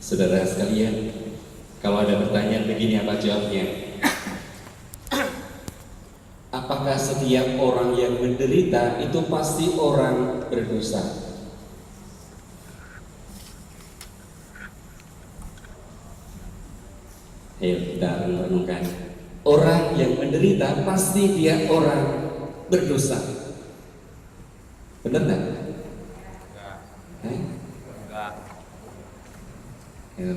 Saudara sekalian, kalau ada pertanyaan begini apa jawabnya? Apakah setiap orang yang menderita itu pasti orang berdosa? Ayo kita renungkan. Orang yang menderita pasti dia orang berdosa. Benar nggak? Enggak. Ya.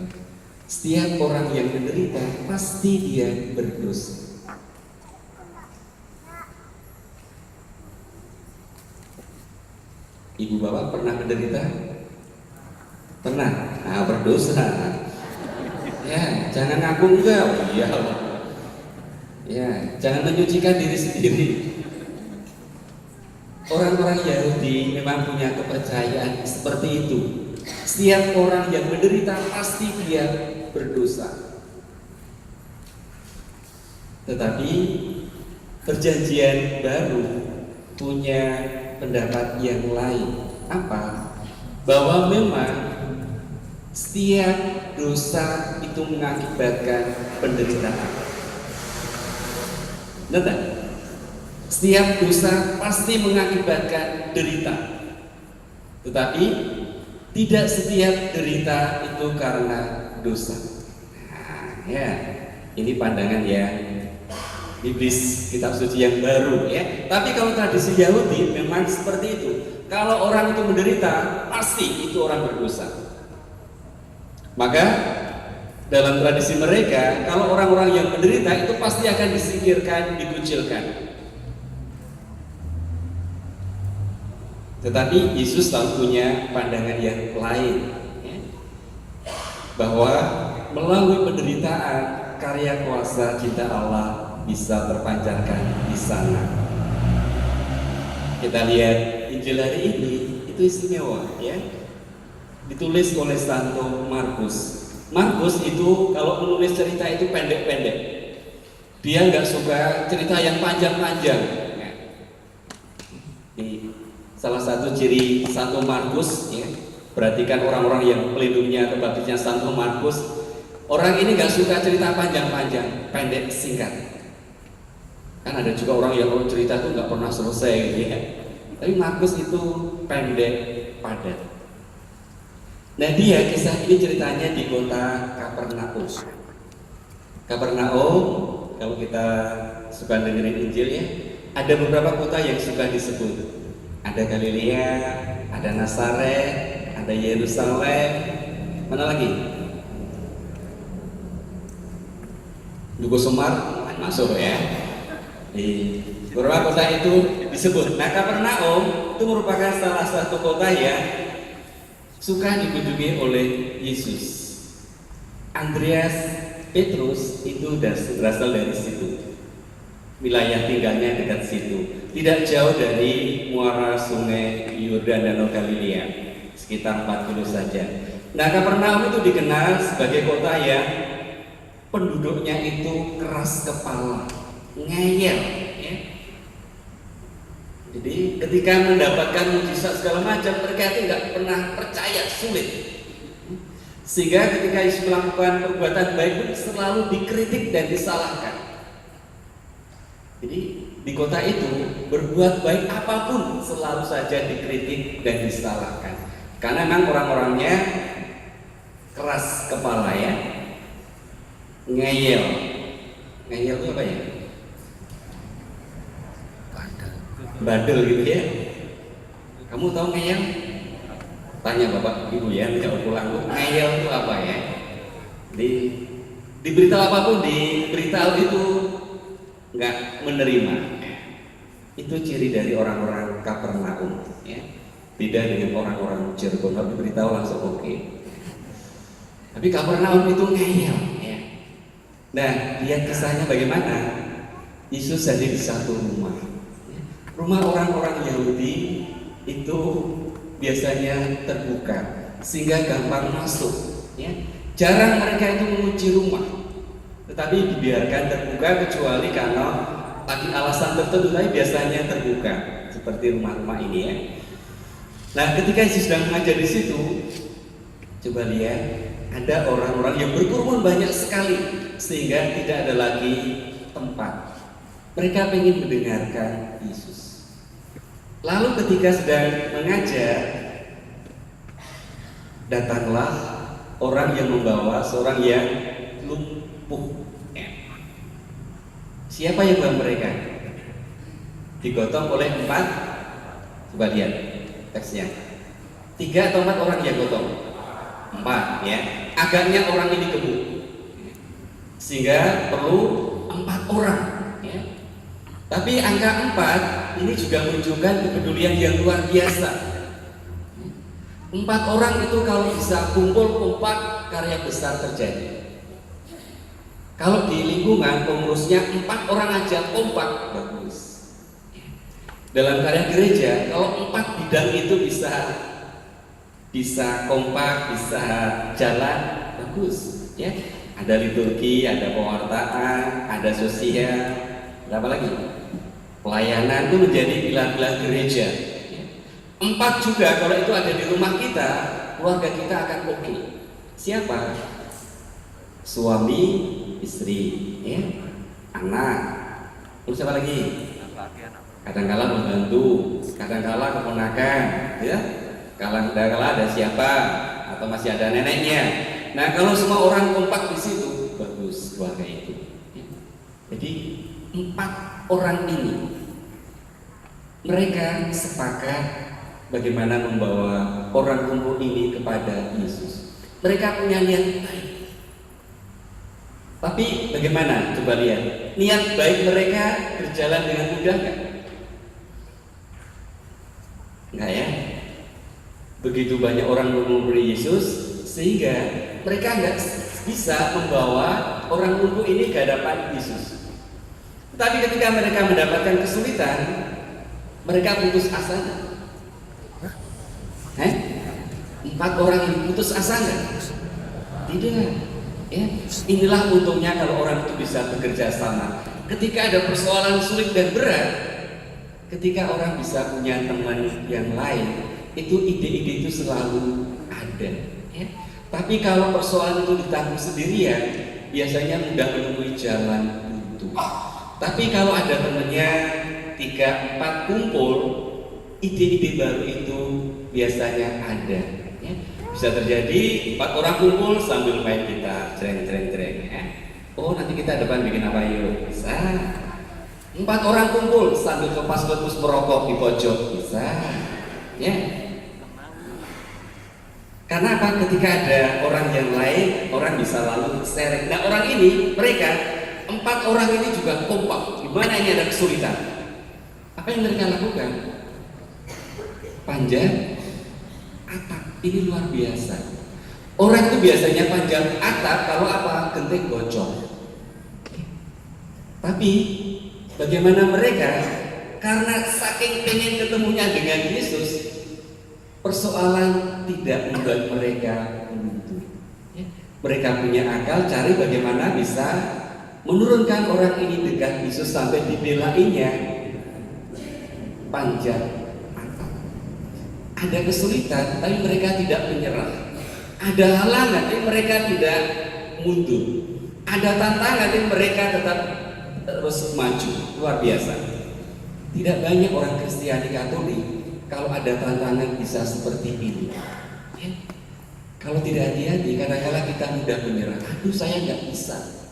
Setiap orang yang menderita pasti dia berdosa. Ibu bapak pernah menderita? Pernah? Nah, berdosa. Ya, jangan ngaku enggak. Oh, iya. Ya, jangan menyucikan diri sendiri. Orang-orang Yahudi memang punya kepercayaan seperti itu. Setiap orang yang menderita pasti dia berdosa. Tetapi Perjanjian Baru punya pendapat yang lain. Apa? Bahwa memang setiap dosa itu mengakibatkan penderitaan. Benar? Setiap dosa pasti mengakibatkan derita. Tetapi tidak setiap derita itu karena dosa. Nah, ya, ini pandangan ya iblis kitab suci yang baru ya. Tapi kalau tradisi Yahudi memang seperti itu. Kalau orang itu menderita, pasti itu orang berdosa. Maka dalam tradisi mereka, kalau orang-orang yang menderita itu pasti akan disingkirkan, dikucilkan. Tetapi Yesus tahu punya pandangan yang lain ya. Bahwa melalui penderitaan karya kuasa cinta Allah bisa terpancarkan di sana. Kita lihat Injil hari ini itu istimewa ya. Ditulis oleh Santo Markus. Markus itu kalau menulis cerita itu pendek-pendek. Dia nggak suka cerita yang panjang-panjang. Ya. Salah satu ciri Santo Markus ya, perhatikan orang-orang yang pelindungnya atau baptisnya Santo Markus, orang ini nggak suka cerita panjang-panjang, pendek singkat. Kan ada juga orang yang cerita itu nggak pernah selesai gitu ya. Tapi Markus itu pendek, padat. Nah dia kisah ini ceritanya di kota Kapernaum. Kapernaum, kalau kita suka dengerin Injil ya, ada beberapa kota yang suka disebut. Ada Galilea, ada Nazaret, ada Yerusalem, mana lagi? Dugo Semar masuk ya. Di beberapa kota itu disebut. Nah Kapernaum itu merupakan salah satu kota yang suka dikunjungi oleh Yesus. Andreas Petrus itu berasal dari situ. Wilayah tinggalnya dekat situ, tidak jauh dari muara sungai Yordan dan Galilea, sekitar 4 kilo saja. Nah Kapernaum itu dikenal sebagai kota yang penduduknya itu keras kepala, ngeyel ya. Jadi ketika mendapatkan mujizat segala macam, mereka itu nggak pernah percaya, sulit. Sehingga ketika Yesus melakukan perbuatan baik pun selalu dikritik dan disalahkan. Jadi di kota itu berbuat baik apapun selalu saja dikritik dan disalahkan. Karena memang orang-orangnya keras kepala ya, ngeyel. Ngeyel itu apa ya? Bandel gitu ya. Kamu tahu ngeyel? Tanya bapak ibu ya, tidak pulang tuh ngeyel itu apa ya? Diberitahu apapun, diberitahu itu nggak menerima. Itu ciri dari orang-orang Kapernaum ya. Beda dengan orang-orang Cirebon, kalau diberitahu langsung oke. Tapi Kapernaum itu ngeyel ya. Nah lihat kisahnya bagaimana. Yesus ada di satu rumah ya. Rumah orang-orang Yahudi itu biasanya terbuka sehingga gampang masuk ya. Jarang mereka itu mengunci rumah, tetapi dibiarkan terbuka kecuali karena tadi alasan tertentu, tapi biasanya terbuka seperti rumah-rumah ini ya. Nah ketika Yesus sedang mengajar di situ, Coba lihat, ada orang-orang yang berkerumun banyak sekali sehingga tidak ada lagi tempat. Mereka ingin mendengarkan Yesus. Lalu ketika sedang mengajar, datanglah orang yang membawa seorang yang lumpuh. Siapa yang bawa mereka? Digotong oleh 4. Coba lihat teksnya. 3 atau 4 orang yang gotong? 4 ya. Agaknya orang ini gemuk, sehingga perlu 4 orang ya. Tapi angka 4 ini juga menunjukkan kepedulian yang luar biasa. 4 orang itu kalau bisa kumpul kompak, karya besar terjadi. Kalau di lingkungan pengurusnya 4 orang aja kompak, bagus. Dalam karya gereja, kalau 4 bidang itu bisa kompak, bisa jalan, bagus. Ya, ada liturgi, ada pewartaan, ada sosial, ada apa lagi? Pelayanan itu menjadi pilar-pilar gereja. 4 juga kalau itu ada di rumah kita, keluarga kita akan oke. Siapa? Suami, istri, ya, anak, terus apa lagi? Kadang-kala membantu, kadang-kala keponakan, ya, kadang-kala ada siapa atau masih ada neneknya. Nah, kalau semua orang kompak di situ, bagus keluarga itu. Jadi 4 orang ini mereka sepakat bagaimana membawa orang lumpuh ini kepada Yesus. Mereka punya niat baik. Tapi bagaimana? Coba lihat. Niat baik mereka berjalan dengan mudah nggak? Nggak ya? Begitu banyak orang mengumpuli Yesus sehingga mereka nggak bisa membawa orang lumpuh ini ke hadapan Yesus. Tapi ketika mereka mendapatkan kesulitan, mereka putus asa. 4 orang yang putus asa nggak? Tidak. Ya, inilah untungnya kalau orang itu bisa bekerja sama. Ketika ada persoalan sulit dan berat, ketika orang bisa punya teman yang lain, itu ide-ide itu selalu ada. Ya. Tapi kalau persoalan itu ditanggung sendirian, biasanya mudah menemui jalan buntu. Tapi kalau ada temannya 3-4 kumpul, ide-ide baru itu biasanya ada. Ya. Bisa terjadi 4 orang kumpul sambil main gitar, cereng ya. Oh, nanti kita depan bikin apa yuk? Bisa. 4 orang kumpul sambil kepas-kepas merokok di pojok, bisa. Ya. Karena apa? Ketika ada orang yang lain, orang bisa lalu sereng. Nah, orang ini, mereka 4 orang ini juga kompak. Di mana ini ada kesulitan? Apa yang mereka lakukan? Panjat atap. Ini luar biasa. Orang itu biasanya panjang atap kalau apa? Genteng bocor. Tapi bagaimana mereka? Karena saking pengen ketemunya dengan Yesus, persoalan tidak membuat mereka buntu. Mereka punya akal cari bagaimana bisa menurunkan orang ini dekat Yesus sampai dibelainya panjang. Ada kesulitan, tapi mereka tidak menyerah. Ada halangan, tapi mereka tidak mundur. Ada tantangan, tapi mereka tetap terus maju. Luar biasa. Tidak banyak orang Kristiani Katolik kalau ada tantangan bisa seperti ini. Ya. Kalau tidak hati-hati, kadang-kadang kita mudah menyerah. Aduh, saya nggak bisa.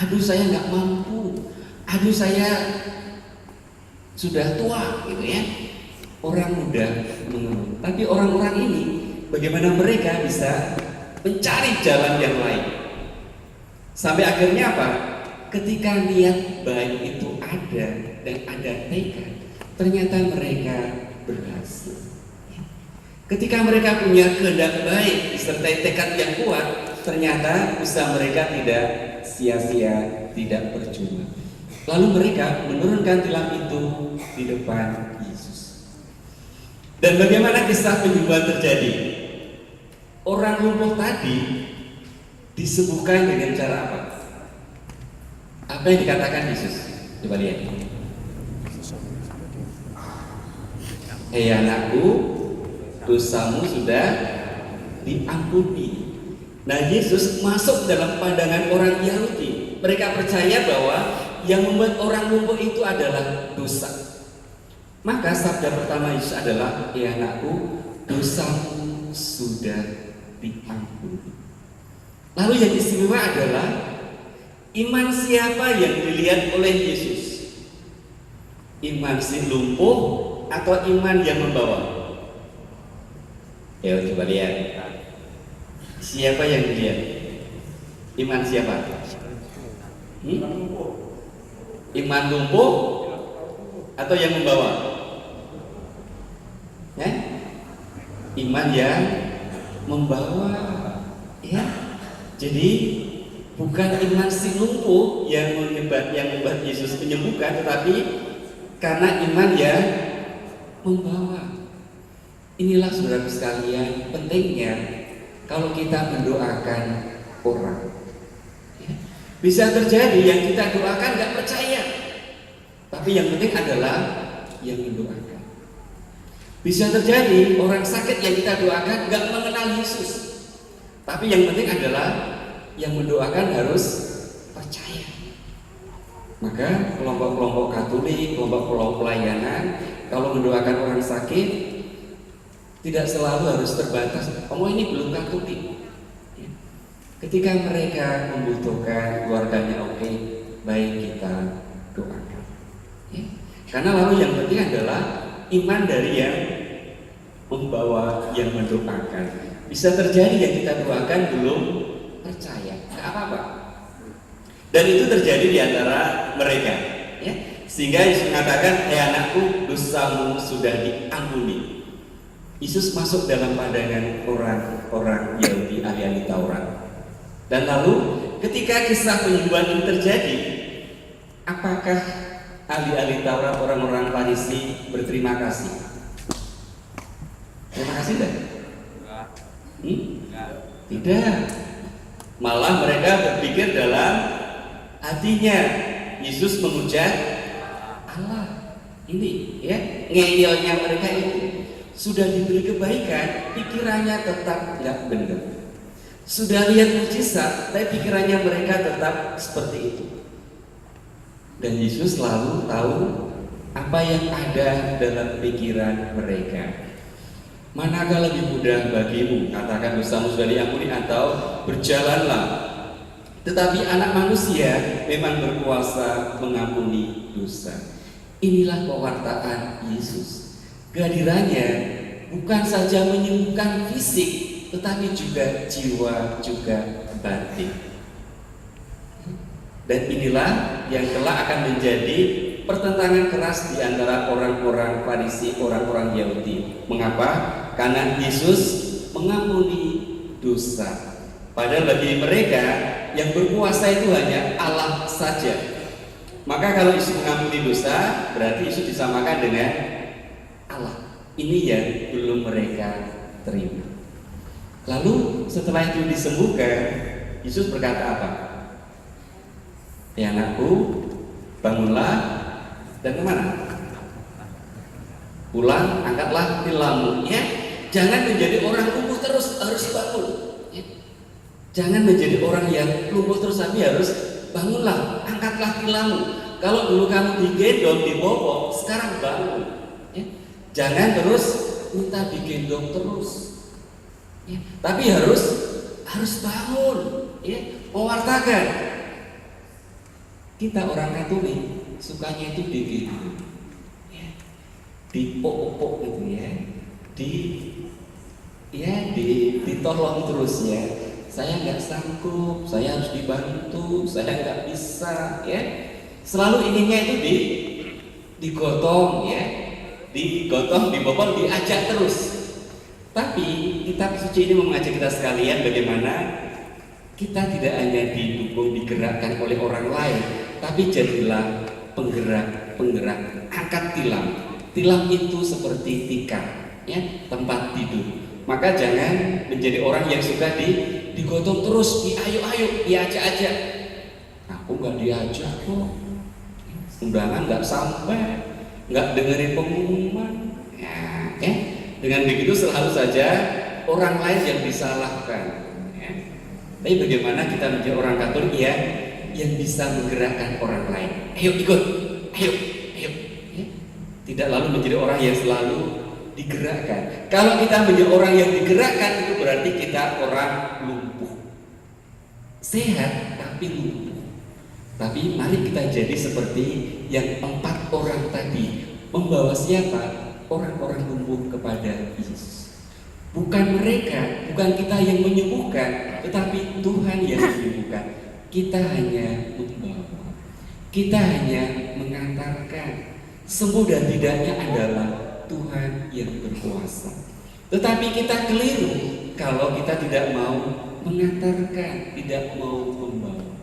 Aduh, saya nggak mampu. Aduh, saya sudah tua, gitu ya. Orang muda mengeluh. Tapi orang-orang ini bagaimana mereka bisa mencari jalan yang lain sampai akhirnya apa? Ketika niat baik itu ada dan ada tekad, ternyata mereka berhasil. Ketika mereka punya kehendak baik disertai tekad yang kuat, ternyata usaha mereka tidak sia-sia, tidak percuma. Lalu mereka menurunkan tilam itu di depan Yesus. Dan bagaimana kisah penyembuhan terjadi? Orang lumpuh tadi disembuhkan dengan cara apa? Apa yang dikatakan Yesus? Coba lihat. Hei anakku, dosamu sudah diampuni. Nah, Yesus masuk dalam pandangan orang Yahudi. Mereka percaya bahwa yang membuat orang lumpuh itu adalah dosa. Maka sabda pertama Yesus adalah, "Ya anakku, dosamu sudah diampuni." Lalu yang istimewa adalah iman siapa yang dilihat oleh Yesus? Iman si lumpuh atau iman yang membawa? Ya, coba lihat. Siapa yang dilihat? Iman siapa? Iman lumpuh atau yang membawa? Ya? Iman yang membawa. Ya. Jadi bukan iman si lumpuh yang membuat Yesus menyembuhkan, tetapi karena iman yang membawa. Inilah saudara sekalian pentingnya kalau kita mendoakan orang. Bisa terjadi yang kita doakan gak percaya, tapi yang penting adalah yang mendoakan. Bisa terjadi orang sakit yang kita doakan gak mengenal Yesus, tapi yang penting adalah yang mendoakan harus percaya. Maka kelompok-kelompok Katolik, kelompok-kelompok pelayanan, kalau mendoakan orang sakit tidak selalu harus terbatas. Oh, ini belum Katolik. Ketika mereka membutuhkan, keluarganya oke, baik kita doakan. Karena lalu yang penting adalah iman dari yang membawa, yang mendoakan. Bisa terjadi yang kita doakan belum percaya, nggak apa-apa. Dan itu terjadi di antara mereka. Sehingga Yesus mengatakan, "Hai anakku, dosamu sudah diampuni." Yesus masuk dalam pandangan orang-orang Yahudi ahli Taurat. Dan lalu ketika kisah penyembuhan ini terjadi, apakah ahli-ahli Taurat, orang-orang Farisi berterima kasih? Terima kasih tidak? Tidak. Malah mereka berpikir dalam hatinya, Yesus memuja Allah. Ini ya, ngeyelnya mereka itu. Sudah diberi kebaikan, pikirannya tetap nggak benar. Sudah lihat mujizat, tapi pikirannya mereka tetap seperti itu. Dan Yesus selalu tahu apa yang ada dalam pikiran mereka. Manakah lebih mudah bagimu, katakan dosamu sudah diampuni, atau berjalanlah? Tetapi anak manusia memang berkuasa mengampuni dosa. Inilah pewartaan Yesus. Kehadirannya bukan saja menyembuhkan fisik, tetapi juga jiwa, juga batin. Dan inilah yang kelak akan menjadi pertentangan keras di antara orang-orang Farisi, orang-orang Yahudi. Mengapa? Karena Yesus mengampuni dosa. Padahal bagi mereka yang berkuasa itu hanya Allah saja. Maka kalau Yesus mengampuni dosa, berarti Yesus disamakan dengan Allah. Ini yang belum mereka terima. Lalu setelah itu disembuhkan, Yesus berkata apa? "Ya anakku, bangunlah dan kemana? Pulang, angkatlah tilammu." Ya, jangan menjadi orang lumpuh terus, harus bangun. Ya. Jangan menjadi orang yang lumpuh terus, tapi harus bangunlah, angkatlah tilammu. Kalau dulu kamu digendong, dibopong, sekarang bangun. Ya. Jangan terus minta digendong terus. Ya. Tapi harus bangun. Ya. Mewartakan. Kita orang Katolik sukanya itu digendong, ya, dipok-pok gitu ya, ditolong terus ya. Saya nggak sanggup, saya harus dibantu, saya nggak bisa, ya. Selalu ininya itu digotong, ya, digotong, dibopong, diajak terus. Tapi kitab suci ini mengajak kita sekalian bagaimana kita tidak hanya didukung, digerakkan oleh orang lain, tapi jadilah penggerak, angkat tilam. Tilam itu seperti tikar, ya, tempat tidur. Maka jangan menjadi orang yang suka digotong terus, diayo-ayo, diajak-ajak. Aku nggak diajak kok, undangan nggak sampai, nggak dengerin pengumuman. Ya. Dengan begitu selalu saja orang lain yang disalahkan. Ya. Tapi bagaimana kita menjadi orang Katolik ya, yang bisa menggerakkan orang lain. Ayo ikut, ayo. Ya. Tidak lalu menjadi orang yang selalu digerakkan. Kalau kita menjadi orang yang digerakkan, itu berarti kita orang lumpuh. Sehat tapi lumpuh. Tapi mari kita jadi seperti yang 4 orang tadi. Membawa siapa? Orang-orang lumpuh kepada Yesus. Bukan mereka, bukan kita yang menyembuhkan, tetapi Tuhan yang menyembuhkan. Kita hanya membawa, kita hanya mengantarkan. Sembuh dan tidaknya adalah Tuhan yang berkuasa. Tetapi kita keliru kalau kita tidak mau mengantarkan, tidak mau membawa.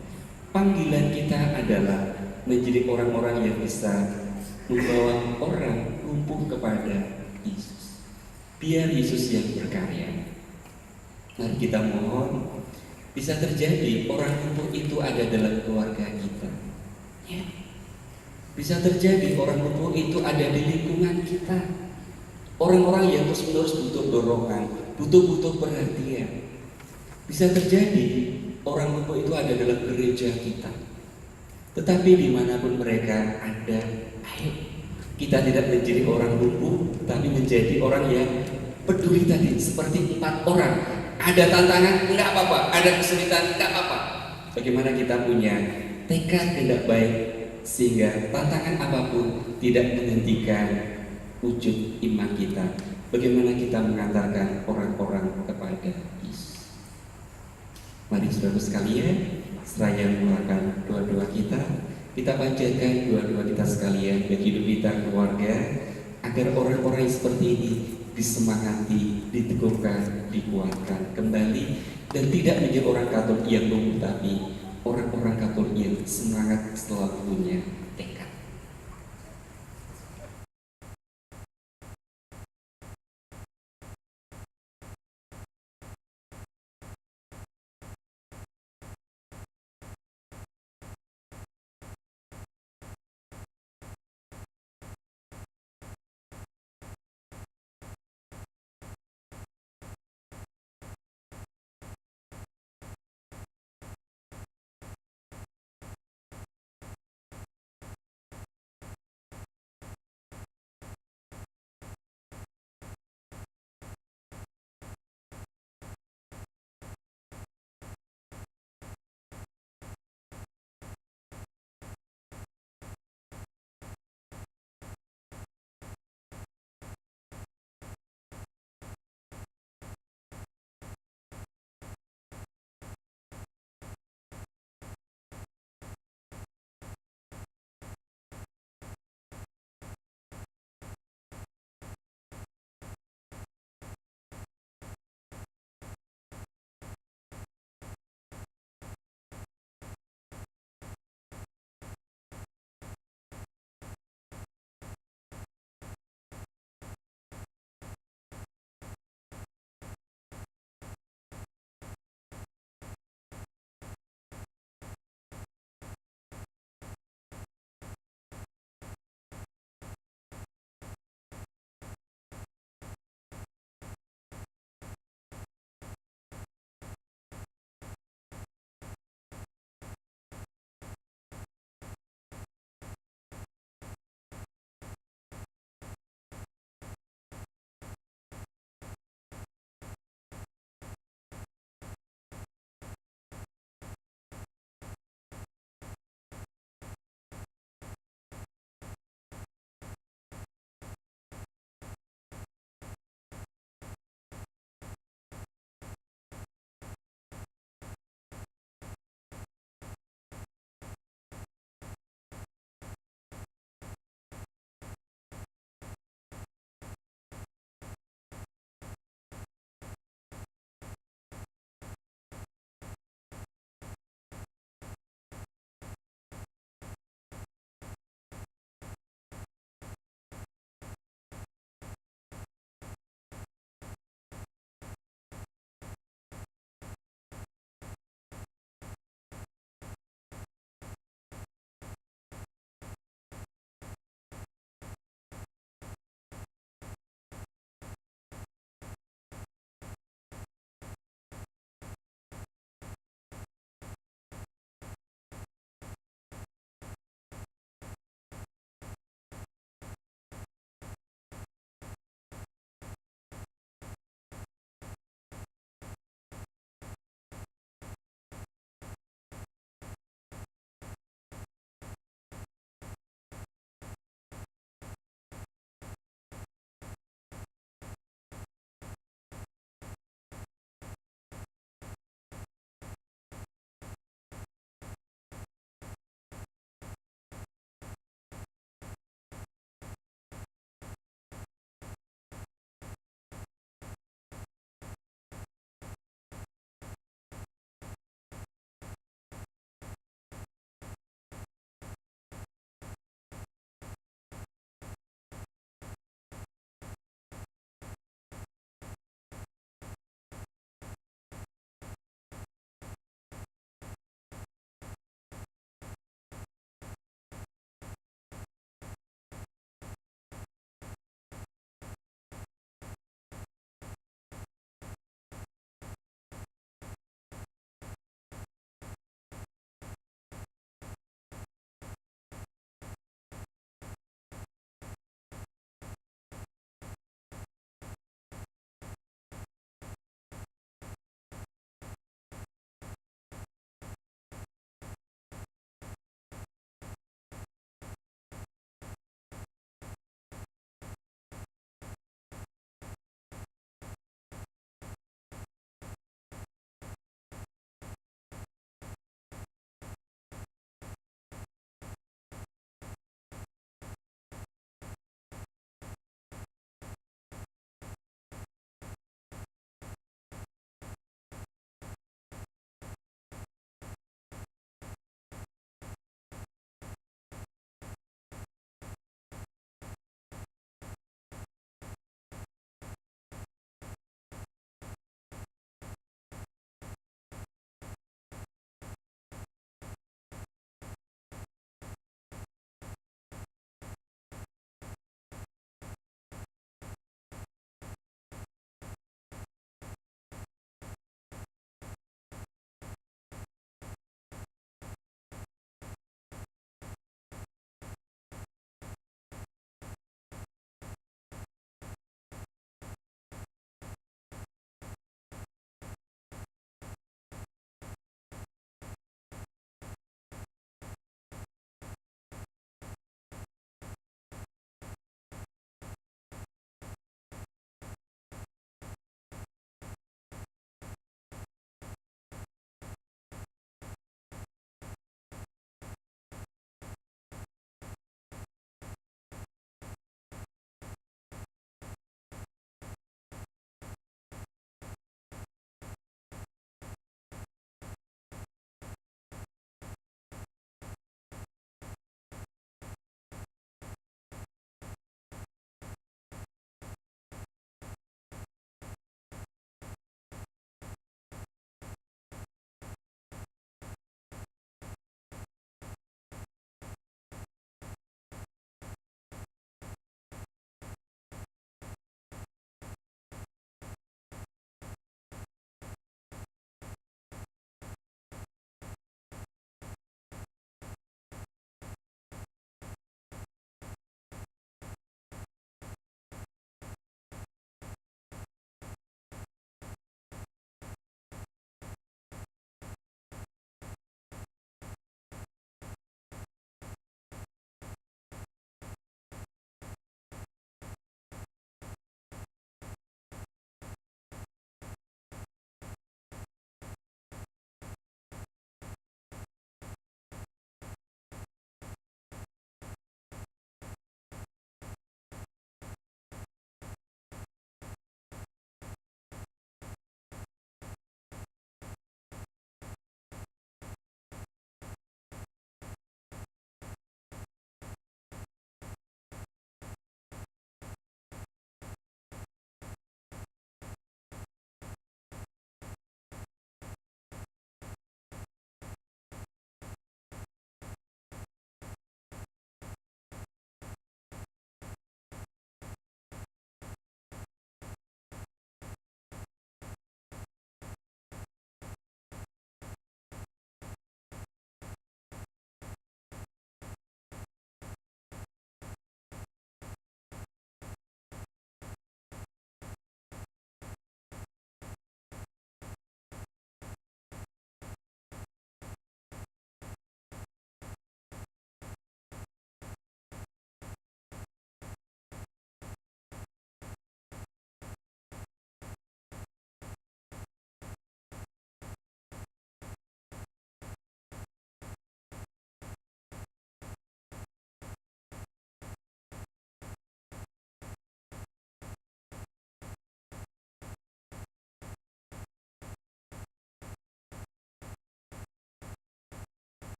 Panggilan kita adalah menjadi orang-orang yang bisa membawa orang lumpuh kepada Yesus. Biar Yesus yang berkarya. Mari kita mohon bisa terjadi orang lumpuh itu ada dalam keluarga kita. Ya. Bisa terjadi orang lumpuh itu ada di lingkungan kita. Orang-orang yang terus-menerus butuh dorongan, butuh perhatian. Bisa terjadi orang lumpuh itu ada dalam gereja kita. Tetapi dimanapun mereka ada, ayo kita tidak menjadi orang lumpuh, tapi menjadi orang yang peduli tadi. Seperti 4 orang, ada tantangan, enggak apa-apa, ada kesulitan, enggak apa-apa. Bagaimana kita punya tekad tidak baik, sehingga tantangan apapun tidak menghentikan wujud iman kita. Bagaimana kita mengantarkan orang-orang kepada Yesus. Mari saudara sekalian, seraya mengeluarkan doa-doa kita panjatkan doa-doa kita sekalian bagi hidup kita, keluarga, agar orang-orang yang seperti ini disemangati, diteguhkan, dikuatkan kembali, dan tidak menjadi orang Katolik yang lumpuh, tapi orang-orang Katolik yang semangat selalu punya tekad.